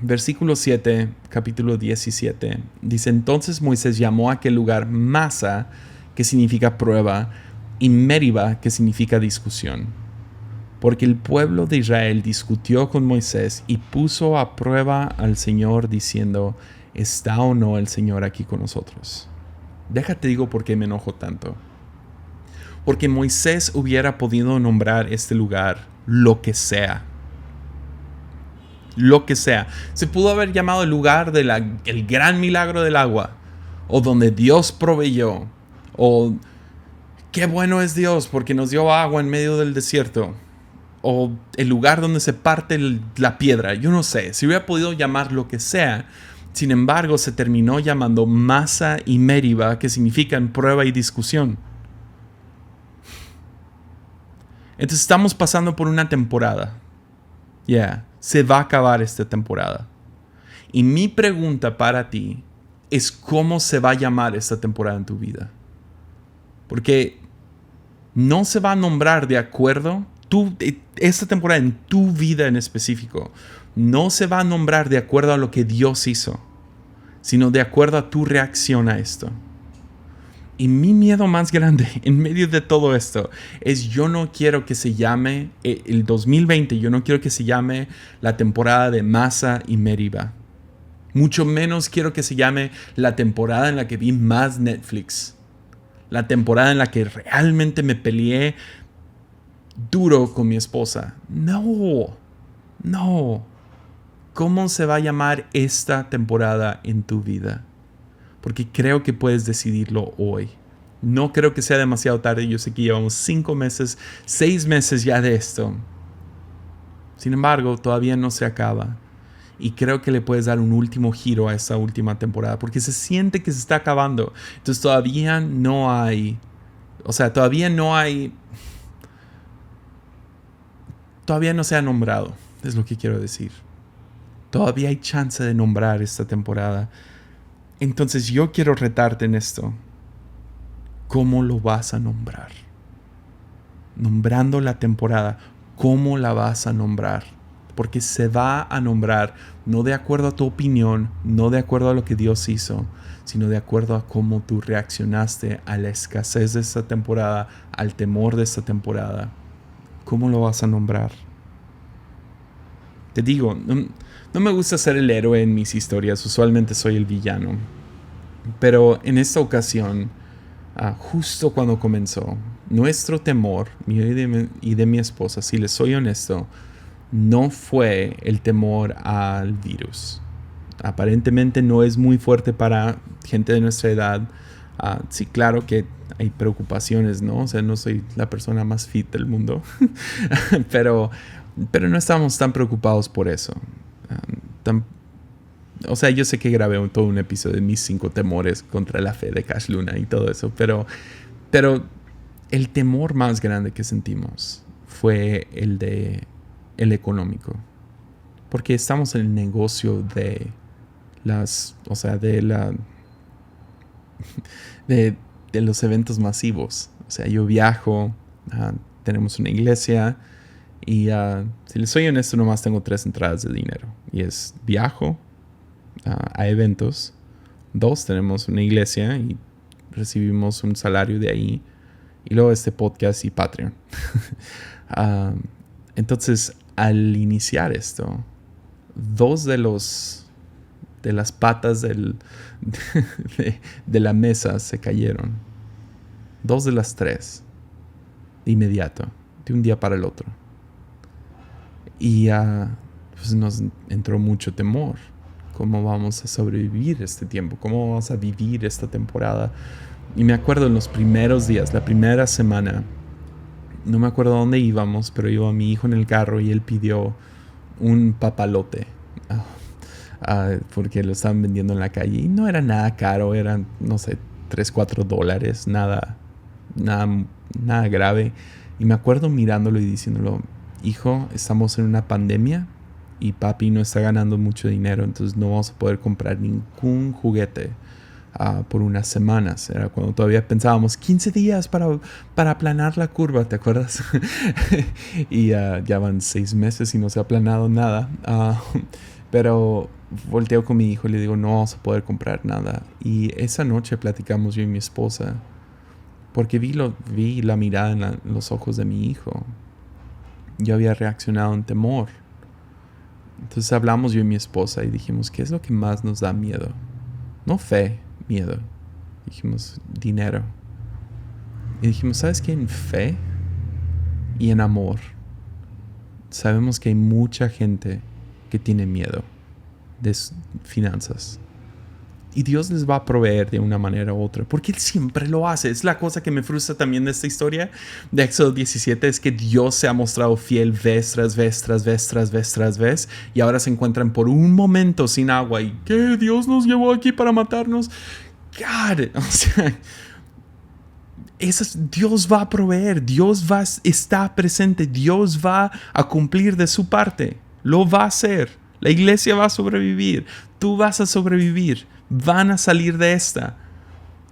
Versículo 7, capítulo 17. Dice, entonces Moisés llamó a aquel lugar Masa, que significa prueba, y Meriba, que significa discusión. Porque el pueblo de Israel discutió con Moisés y puso a prueba al Señor diciendo, ¿está o no el Señor aquí con nosotros? Déjate digo por qué me enojo tanto. Porque Moisés hubiera podido nombrar este lugar lo que sea. Lo que sea. Se pudo haber llamado el lugar del gran milagro del agua. O donde Dios proveyó. O qué bueno es Dios porque nos dio agua en medio del desierto. O el lugar donde se parte la piedra. Yo no sé. Se hubiera podido llamar lo que sea. Sin embargo, se terminó llamando Masa y Meriba, que significan prueba y discusión. Entonces estamos pasando por una temporada. Se va a acabar esta temporada. Y mi pregunta para ti es cómo se va a llamar esta temporada en tu vida. Porque no se va a nombrar de acuerdo, esta temporada en tu vida en específico, no se va a nombrar de acuerdo a lo que Dios hizo, sino de acuerdo a tu reacción a esto. Y mi miedo más grande en medio de todo esto es yo no quiero que se llame el 2020, yo no quiero que se llame la temporada de Masa y Meriba. Mucho menos quiero que se llame la temporada en la que vi más Netflix. La temporada en la que realmente me peleé duro con mi esposa. No. ¿Cómo se va a llamar esta temporada en tu vida? Porque creo que puedes decidirlo hoy. No creo que sea demasiado tarde. Yo sé que llevamos 6 meses ya de esto. Sin embargo, todavía no se acaba. Y creo que le puedes dar un último giro a esta última temporada. Porque se siente que se está acabando. Entonces todavía no hay... todavía no se ha nombrado. Es lo que quiero decir. Todavía hay chance de nombrar esta temporada. Entonces yo quiero retarte en esto. ¿Cómo lo vas a nombrar? Nombrando la temporada, ¿cómo la vas a nombrar? Porque se va a nombrar no de acuerdo a tu opinión, no de acuerdo a lo que Dios hizo, sino de acuerdo a cómo tú reaccionaste a la escasez de esta temporada, al temor de esta temporada. ¿Cómo lo vas a nombrar? Te digo, no me gusta ser el héroe en mis historias, usualmente soy el villano. Pero en esta ocasión, justo cuando comenzó, nuestro temor, mío y de mi esposa, si les soy honesto, no fue el temor al virus. Aparentemente no es muy fuerte para gente de nuestra edad. Sí, claro que hay preocupaciones, ¿no? O sea, no soy la persona más fit del mundo. pero no estamos tan preocupados por eso. O sea, yo sé que grabé todo un episodio de mis 5 temores contra la fe de Cash Luna y todo eso, pero el temor más grande que sentimos fue el económico. Porque estamos en el negocio de de los eventos masivos. O sea, yo viajo, tenemos una iglesia y si les soy honesto, nomás tengo 3 entradas de dinero. Y es viajo a eventos. 2, tenemos una iglesia y recibimos un salario de ahí. Y luego este podcast y Patreon. Entonces, al iniciar esto, 2 de las patas de la mesa se cayeron. 2 de las 3. De inmediato. De un día para el otro. Y pues nos entró mucho temor. ¿Cómo vamos a sobrevivir este tiempo? ¿Cómo vamos a vivir esta temporada? Y me acuerdo en los primeros días, la primera semana, no me acuerdo a dónde íbamos, pero iba mi hijo en el carro y él pidió un papalote. Porque lo estaban vendiendo en la calle. Y no era nada caro, eran, no sé, $3-4. Nada grave. Y me acuerdo mirándolo y diciéndolo, hijo, estamos en una pandemia y papi no está ganando mucho dinero, entonces no vamos a poder comprar ningún juguete por unas semanas. Era cuando todavía pensábamos 15 días para aplanar la curva, ¿te acuerdas? Y ya van 6 meses y no se ha aplanado nada. Pero volteo con mi hijo y le digo, no vamos a poder comprar nada. Y esa noche platicamos yo y mi esposa, porque vi la mirada en los ojos de mi hijo. Yo había reaccionado en temor. Entonces hablamos yo y mi esposa y dijimos, ¿qué es lo que más nos da miedo? No fe, miedo. Dijimos, dinero. Y dijimos, ¿sabes qué? En fe y en amor sabemos que hay mucha gente que tiene miedo de finanzas. Y Dios les va a proveer de una manera u otra, porque Él siempre lo hace. Es la cosa que me frustra también de esta historia de Éxodo 17, es que Dios se ha mostrado fiel vez tras vez, y ahora se encuentran por un momento sin agua. ¿Y qué? ¿Dios nos llevó aquí para matarnos? God, o sea, Dios va a proveer, está presente, Dios va a cumplir de su parte, lo va a hacer. La iglesia va a sobrevivir, tú vas a sobrevivir, van a salir de esta.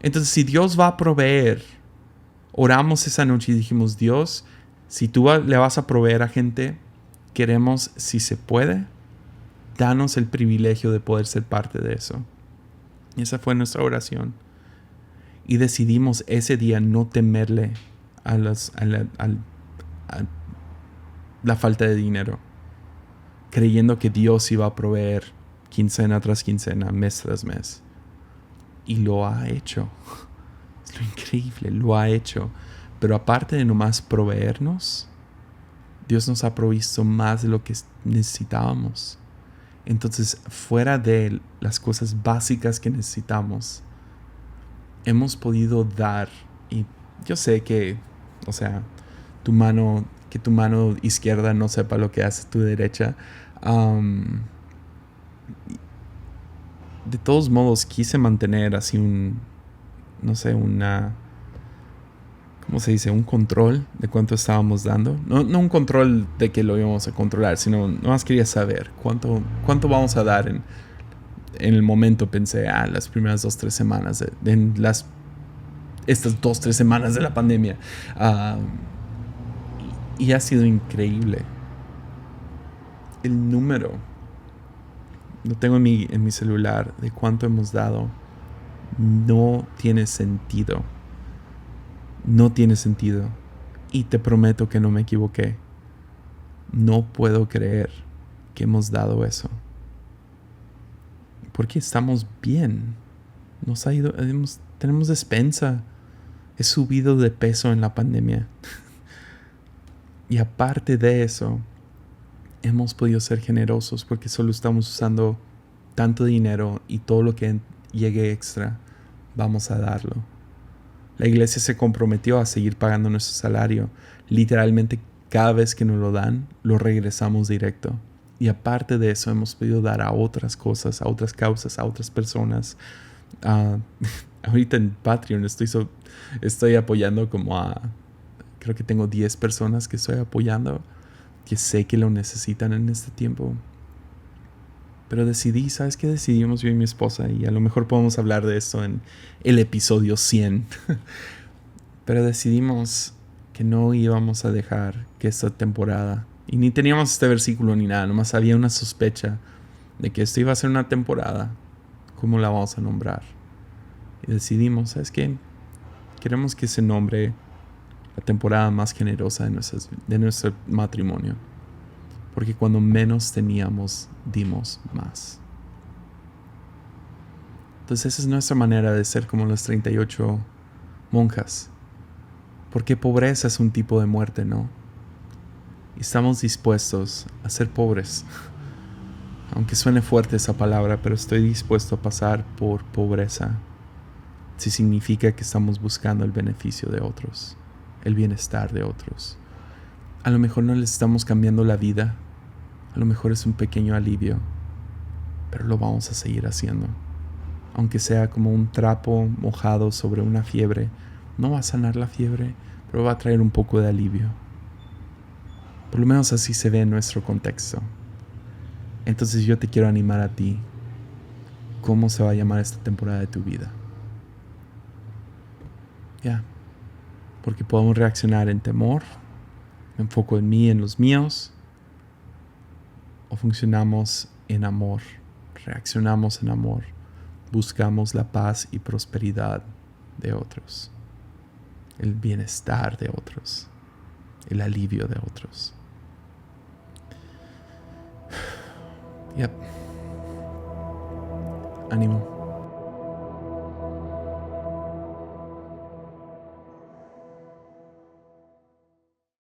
Entonces, si Dios va a proveer, oramos esa noche y dijimos, Dios, si tú le vas a proveer a gente, queremos, si se puede, danos el privilegio de poder ser parte de eso. Y esa fue nuestra oración. Y decidimos ese día no temerle a la falta de dinero, creyendo que Dios iba a proveer quincena tras quincena, mes tras mes. Y lo ha hecho. Es lo increíble, lo ha hecho. Pero aparte de nomás proveernos, Dios nos ha provisto más de lo que necesitábamos. Entonces, fuera de las cosas básicas que necesitamos, hemos podido dar. Y yo sé que, o sea, que tu mano izquierda no sepa lo que hace tu derecha. De todos modos, quise mantener así ¿cómo se dice? Un control de cuánto estábamos dando. No un control de que lo íbamos a controlar, sino nomás quería saber cuánto vamos a dar en el momento. Pensé, las primeras 2-3 semanas, estas 2-3 semanas de la pandemia. Y ha sido increíble. El número, lo tengo en mi celular, de cuánto hemos dado, no tiene sentido. No tiene sentido. Y te prometo que no me equivoqué. No puedo creer que hemos dado eso. Porque estamos bien. Nos ha ido, tenemos despensa. He subido de peso en la pandemia. Y aparte de eso, hemos podido ser generosos porque solo estamos usando tanto dinero y todo lo que llegue extra, vamos a darlo. La iglesia se comprometió a seguir pagando nuestro salario. Literalmente cada vez que nos lo dan, lo regresamos directo. Y aparte de eso, hemos podido dar a otras cosas, a otras causas, a otras personas. Ahorita en Patreon estoy apoyando creo que tengo 10 personas que estoy apoyando, que sé que lo necesitan en este tiempo. Pero ¿sabes qué decidimos yo y mi esposa? Y a lo mejor podemos hablar de esto en el episodio 100. Pero decidimos que no íbamos a dejar que esta temporada, y ni teníamos este versículo ni nada, nomás había una sospecha de que esto iba a ser una temporada. ¿Cómo la vamos a nombrar? Y decidimos, ¿sabes qué? Queremos que se nombre la temporada más generosa de nuestro matrimonio. Porque cuando menos teníamos, dimos más. Entonces esa es nuestra manera de ser como las 38 monjas. Porque pobreza es un tipo de muerte, ¿no? Y estamos dispuestos a ser pobres. Aunque suene fuerte esa palabra, pero estoy dispuesto a pasar por pobreza si significa que estamos buscando el beneficio de otros, el bienestar de otros. A lo mejor no les estamos cambiando la vida, a lo mejor es un pequeño alivio, pero lo vamos a seguir haciendo. Aunque sea como un trapo mojado sobre una fiebre, no va a sanar la fiebre, pero va a traer un poco de alivio. Por lo menos así se ve en nuestro contexto. Entonces yo te quiero animar a ti. ¿Cómo se va a llamar esta temporada de tu vida? Porque podemos reaccionar en temor, me enfoco en mí, en los míos, o funcionamos en amor, reaccionamos en amor, buscamos la paz y prosperidad de otros, el bienestar de otros, el alivio de otros. Ánimo.